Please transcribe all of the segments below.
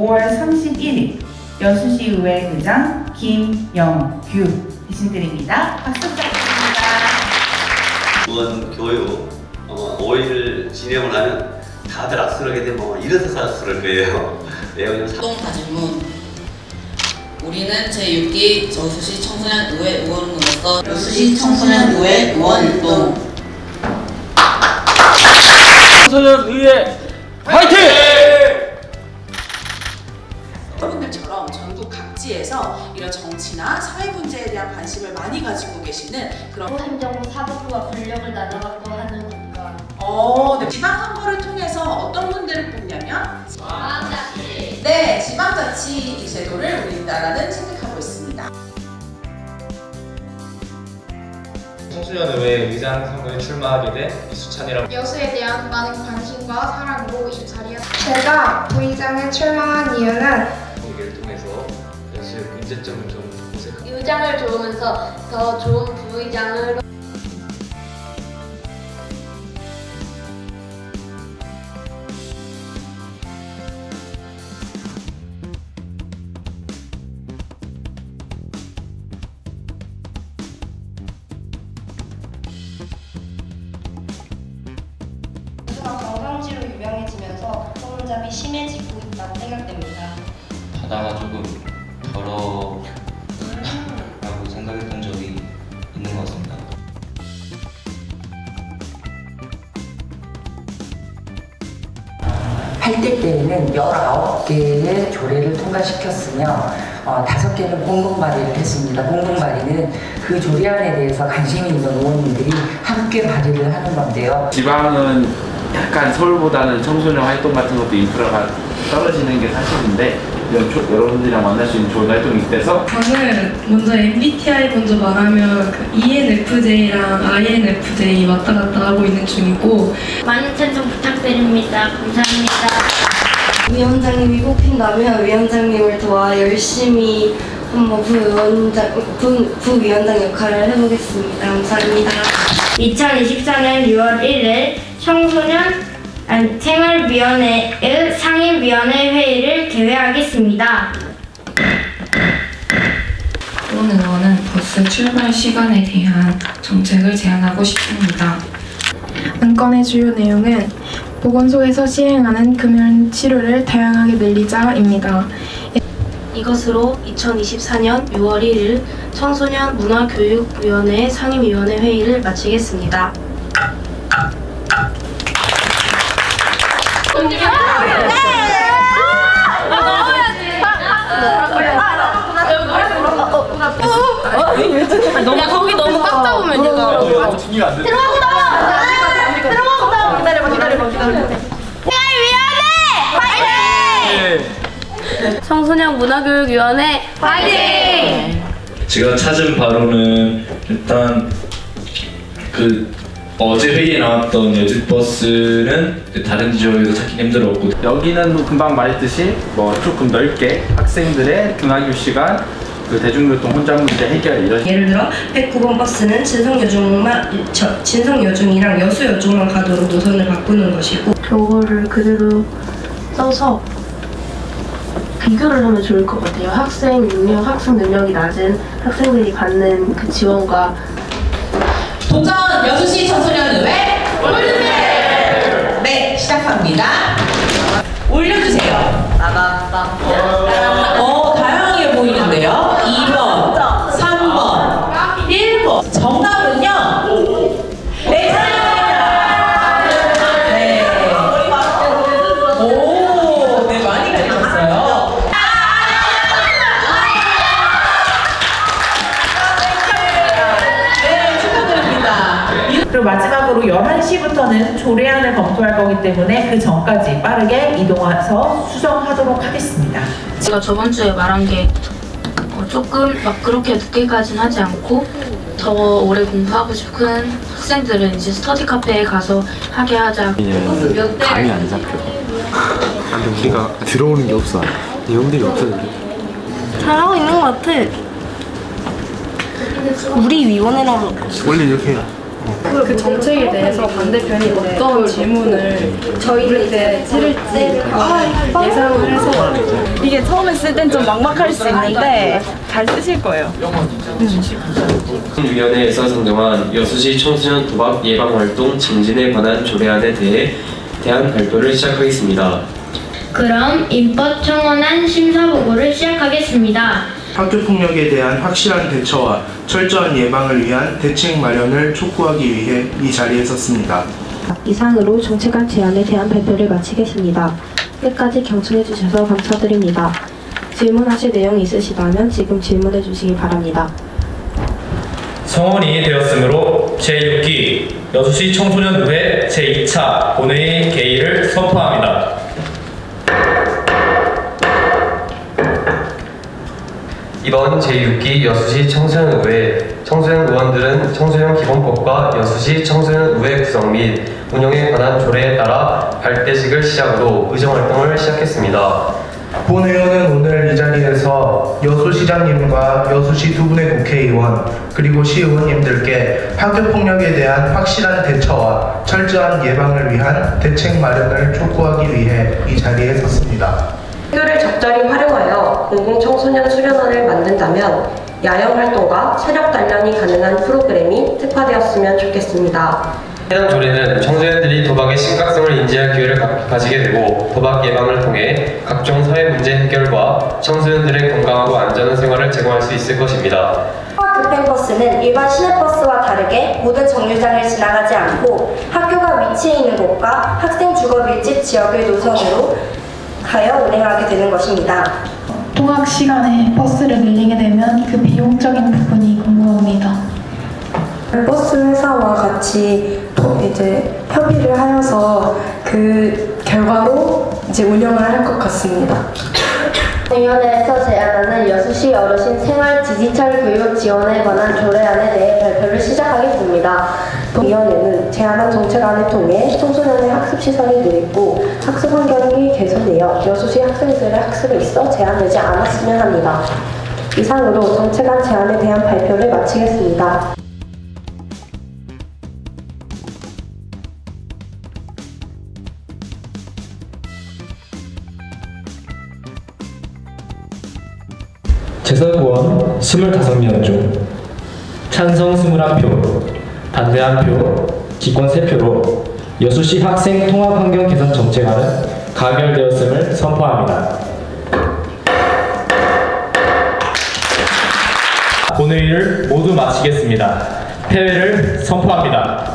5월 31일 여수시의회 의장 김영규 대신드립니다. 박수 부탁드립니다. 의원 교육 5일 진행을 하면 다들 악수하게 되면 일어서서 악수할 거예요. 활동 다짐문. 우리는 제6기 여수시 청소년의회 의원으로서 여수시 청소년의회 의원 운동. 청소년의회 화이팅! 여러분들처럼 전국 각지에서 이런 정치나 사회 문제에 대한 관심을 많이 가지고 계시는 그런 행정부 사법부와 권력을 나눠갖고 하는 국가. 네. 지방선거를 통해서 어떤 분들을 뽑냐면 지방자치. 네, 지방자치 제도를 우리나라는 채택하고 있습니다. 청소년의회 의장 선거에 출마하게 된 이수찬이라고. 여수에 대한 많은 관심과 사랑으로 이 자리에 제가 부의장에 출마한 이유는 공개를 통해서 여수의 문제점을 좀 모색하고 의장을 좋으면서 더 좋은 부의장을 관광지로 유명해지면서 소문잡이 심해지고 있다고 생각됩니다. 바다가 조금 더러라고 생각했던 적이 있는 것 같습니다. 팔대 때에는 19개의 조례를 통과시켰으며 5개는 공동 발의를 했습니다. 공동 발의는 그 조례안에 대해서 관심이 있는 의원님들이 함께 발의를 하는 건데요. 지방은 약간 서울보다는 청소년 활동 같은 것도 인프라가 떨어지는 게 사실인데 여러분들이랑 만날 수 있는 좋은 활동이 돼서 저는 먼저 MBTI 먼저 말하면 그 ENFJ랑 INFJ 왔다 갔다 하고 있는 중이고 많은 찬성 부탁드립니다. 감사합니다. 위원장님이 뽑힌다면 위원장님을 도와 열심히 한번 부위원장 역할을 해보겠습니다. 감사합니다. 2024년 6월 1일 청소년 생활위원회의 상임위원회 회의를 개회하겠습니다. 본 의원은 버스 출발 시간에 대한 정책을 제안하고 싶습니다. 안건의 주요 내용은 보건소에서 시행하는 금연 치료를 다양하게 늘리자입니다. 이것으로 2024년 6월 1일 청소년 문화교육위원회 상임위원회 회의를 마치겠습니다. 야 거기 너무 꽉 잡으면 얘가 들어가고 기다려봐 화이팅! 청소년 문화교육위원회 화이팅! 제가 찾은 바로는 일단 어제 회의에 나왔던 여주버스는 다른 지역에서 찾기 힘들었고 여기는 금방 말했듯이 조금 넓게 학생들의 등하교 시간 대중교통 혼잡 문제 해결 이런. 예를 들어 109번 버스는 진성여중이랑 여수여중만 가도록 노선을 바꾸는 것이고 저거를 그대로 써서 비교를 하면 좋을 것 같아요. 학생 능력이 낮은 학생들이 받는 그 지원과 도전 여수시 청소년의회 골든벨! 네, 시작합니다. 올려주세요. 다양하게 보이는데요. 2번, 3번, 1번. 정답은요. 네, 네. 오, 네, 많이 가르쳤어요. 네, 축하드립니다. 그리고 마지막으로 11시부터는 조례안을 검토할 거기 때문에 그 전까지 빠르게 이동해서 수정하도록 하겠습니다. 제가 저번 주에 말한 게 조금 막 그렇게 늦게까지는 하지 않고 더 오래 공부하고 싶은 학생들은 이제 스터디 카페에 가서 하게 하자. 감이 안 잡혀. 근데 우리가 들어오는 게 없어. 내용들이 없었는데. 잘하고 있는 것 같아. 우리 위원회라고. 원래 이렇게 해요. 그 정책에 대해서 반대편이 어떤 질문을 저희한테 찌를지 예상을 해서 이게 처음에 쓸 땐 좀 막막할 수 있는데 잘 쓰실 거예요. 위원회에서 상정한 여수시 청소년 도박 예방 활동 증진에 관한 조례안에 대한 발표를 시작하겠습니다. 그럼 입법 청원안 심사 보고를 시작하겠습니다. 학교폭력에 대한 확실한 대처와 철저한 예방을 위한 대책 마련을 촉구하기 위해 이 자리에 섰습니다. 이상으로 정책안 제안에 대한 발표를 마치겠습니다. 끝까지 경청해 주셔서 감사드립니다. 질문하실 내용이 있으시다면 지금 질문해 주시기 바랍니다. 성원이 되었으므로 제6기 여수시 청소년의회 제2차 본회의 개의를 선포합니다. 이번 제6기 여수시 청소년의회 청소년 의원들은 청소년기본법과 여수시 청소년의회 구성 및 운영에 관한 조례에 따라 발대식을 시작으로 의정활동을 시작했습니다. 본회의원은 오늘 이 자리에서 여수시장님과 여수시 두 분의 국회의원 그리고 시의원님들께 학교폭력에 대한 확실한 대처와 철저한 예방을 위한 대책 마련을 촉구하기 위해 이 자리에 섰습니다. 학교를 적절히 활용하여 공공청소년 수련원을 만든다면 야영활동과 체력 단련이 가능한 프로그램이 특화되었으면 좋겠습니다. 해당 조례는 청소년들이 도박의 심각성을 인지할 기회를 가지게 되고 도박 예방을 통해 각종 사회 문제 해결과 청소년들의 건강하고 안전한 생활을 제공할 수 있을 것입니다. 급행버스는 일반 시내버스와 다르게 모든 정류장을 지나가지 않고 학교가 위치해 있는 곳과 학생 주거 밀집 지역의 노선으로 가여 운행하게 되는 것입니다. 통학 시간에 버스를 밀리게 되면 그 비용적인 부분이 궁금합니다. 버스 회사와 같이 이제 협의를 하여서 그 결과로 이제 운영을 할 것 같습니다. 위원회에서 제안하는 여수시 어르신 생활 디지털 교육 지원에 관한 조례안에 대해 발표를 시작하겠습니다. 위원회는 제안한 정책안을 통해 청소년의 학습시설이 늘고 학습 환경이 개선되어 여수시 학생들의 학습에 있어 제한되지 않았으면 합니다. 이상으로 정책안 제안에 대한 발표를 마치겠습니다. 재선의원 25명 중 찬성 21표, 반대 1표, 기권 3표로 여수시 학생 통합 환경 개선 정책안은 가결되었음을 선포합니다. 본회의를 모두 마치겠습니다. 폐회를 선포합니다.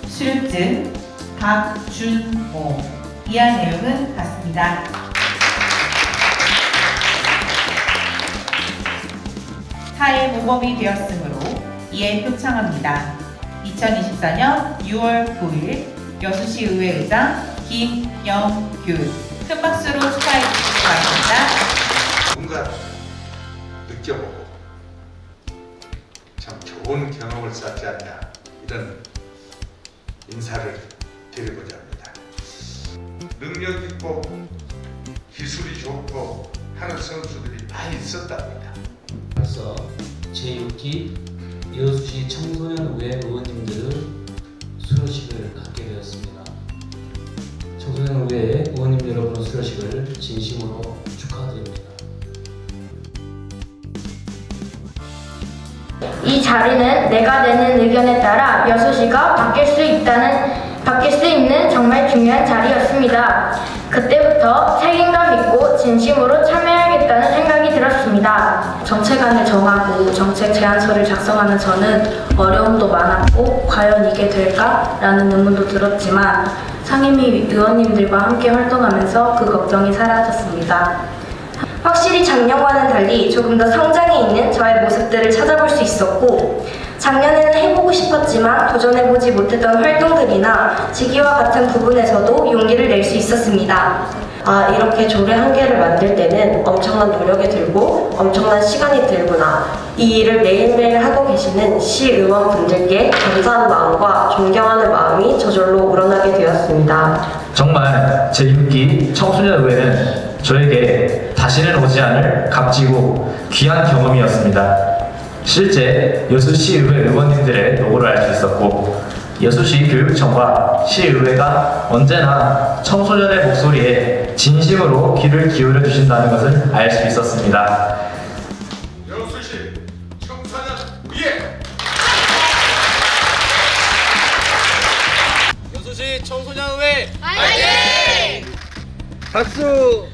수료증 박준호. 이하 내용은 같습니다. 타일 모범이 되었으므로 이에 표창합니다. 2024년 6월 9일 여수시 의회의장 김영규. 큰 박수로 축하해 주시기 바랍니다. 뭔가 느껴보고 참 좋은 경험을 쌓지 않냐 이런 인사를 드리고자 합니다. 능력 있고 기술이 좋고 하는 선수들이 많이 있었답니다. 벌써 제6기 여수시 청소년의회 의원님들을 수료식을 갖게 되었습니다. 청소년의회 의원님 여러분의 수료식을 진심으로 축하드립니다. 이 자리는 내가 내는 의견에 따라 여수시가 바뀔 수 있는 정말 중요한 자리였습니다. 그때부터 책임감 있고 진심으로 참여하겠다는 생각이 들었습니다. 정책안을 정하고 정책 제안서를 작성하는 저는 어려움도 많았고 과연 이게 될까라는 의문도 들었지만 상임위 의원님들과 함께 활동하면서 그 걱정이 사라졌습니다. 확실히 작년과는 달리 조금 더 성장해 있는 저의 모습들을 찾아볼 수 있었고 작년에는 해보고 싶었지만 도전해보지 못했던 활동들이나 직위와 같은 부분에서도 용기를 낼 수 있었습니다. 이렇게 조례 한 개를 만들 때는 엄청난 노력이 들고 엄청난 시간이 들구나. 이 일을 매일매일 하고 계시는 시의원분들께 감사하는 마음과 존경하는 마음이 저절로 우러나게 되었습니다. 정말 제6기 청소년의회는 저에게 다시는 오지 않을 값지고 귀한 경험이었습니다. 실제 여수시의회 의원님들의 노고를 알 수 있었고 여수시 교육청과 시의회가 언제나 청소년의 목소리에 진심으로 귀를 기울여 주신다는 것을 알 수 있었습니다. 여수시 청소년 위에 여수시 청소년회 화이팅! 박수!